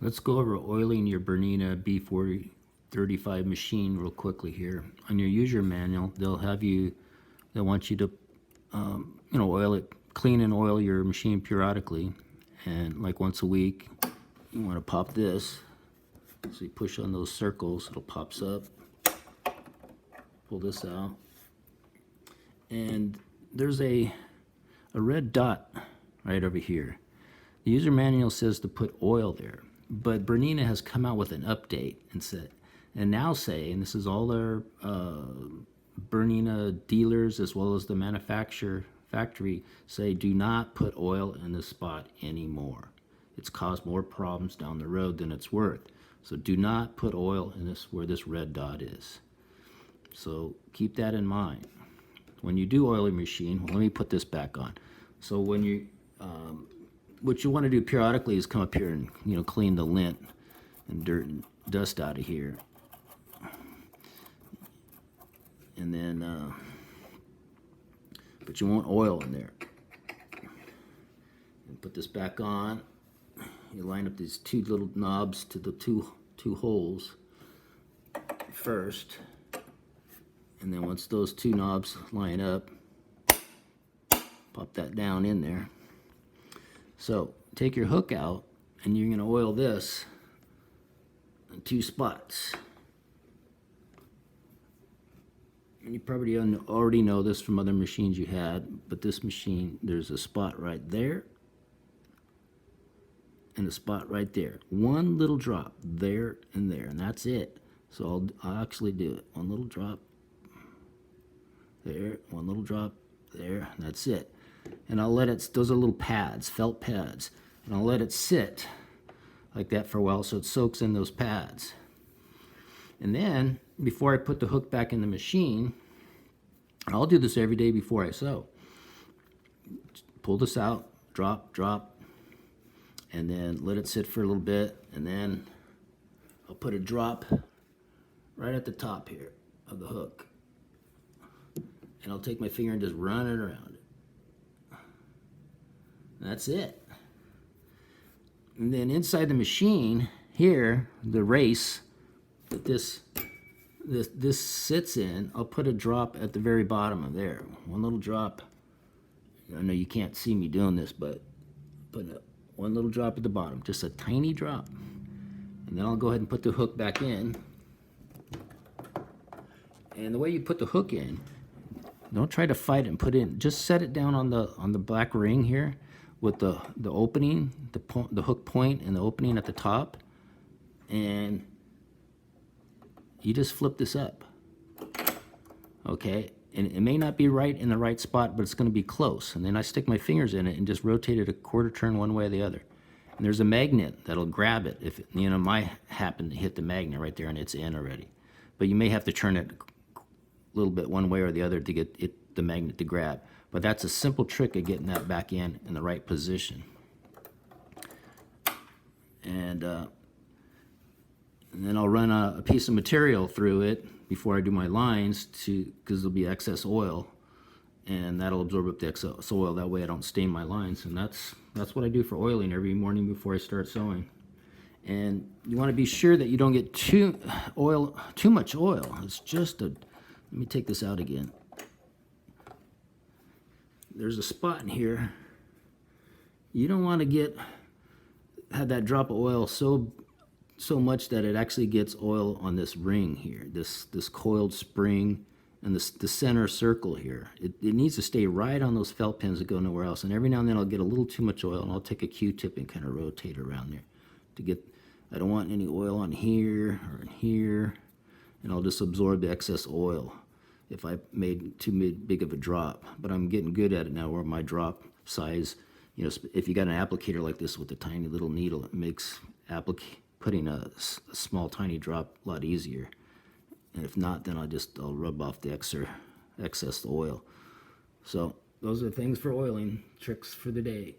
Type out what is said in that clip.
Let's go over oiling your Bernina B435 machine real quickly here. On your user manual, they'll want you to, oil it, clean and oil your machine periodically, and like once a week. You want to pop this. So you push on those circles, it'll pops up. Pull this out, and there's a red dot right over here. The user manual says to put oil there, but Bernina has come out with an update and now say, and this is all their Bernina dealers as well as the factory say, do not put oil in this spot anymore. It's caused more problems down the road than it's worth. So do not put oil in this where this red dot is. So keep that in mind when you do oil your machine. Well, let me put this back on. So when you what you want to do periodically is come up here and clean the lint and dirt and dust out of here, and then but you won't oil in there. And put this back on. You line up these two little knobs to the two holes first, and then once those two knobs line up, pop that down in there. So take your hook out, and you're going to oil this in two spots. And you probably already know this from other machines you had, but this machine, there's a spot right there and a spot right there. One little drop there and there, and that's it. So I'll actually do it. One little drop there, one little drop there, and that's it. And I'll let it, those are little pads, felt pads, and I'll let it sit like that for a while so it soaks in those pads. And then, before I put the hook back in the machine, and I'll do this every day before I sew, pull this out, drop, drop, and then let it sit for a little bit, and then I'll put a drop right at the top here of the hook. And I'll take my finger and just run it around it. That's it. And then inside the machine here, the race that this sits in, I'll put a drop at the very bottom of there. One little drop. I know you can't see me doing this, but put one little drop at the bottom, just a tiny drop. And then I'll go ahead and put the hook back in. And the way you put the hook in, don't try to fight it and put it in. Just set it down on the black ring here with the opening, the hook point and the opening at the top, and you just flip this up. Okay, and it may not be right in the right spot, but it's going to be close. And then I stick my fingers in it and just rotate it a quarter turn one way or the other. And there's a magnet that'll grab it if it, might happen to hit the magnet right there and it's in already. But you may have to turn it a little bit one way or the other to get the magnet to grab. But that's a simple trick of getting that back in the right position. And then I'll run a piece of material through it before I do my lines, because there'll be excess oil, and that'll absorb up the excess oil. That way I don't stain my lines. And that's what I do for oiling every morning before I start sewing. And you want to be sure that you don't get too much oil. It's just let me take this out again. There's a spot in here. You don't want to have that drop of oil so much that it actually gets oil on this ring here, this coiled spring, and the center circle here. It needs to stay right on those felt pins that go nowhere else. And every now and then I'll get a little too much oil, and I'll take a Q-tip and kind of rotate around there to get. I don't want any oil on here or in here, and I'll just absorb the excess oil if I made too big of a drop. But I'm getting good at it now where my drop size, if you got an applicator like this with a tiny little needle, it makes putting a small tiny drop a lot easier. And if not, then I'll rub off the excess oil. So those are things for oiling, tricks for the day.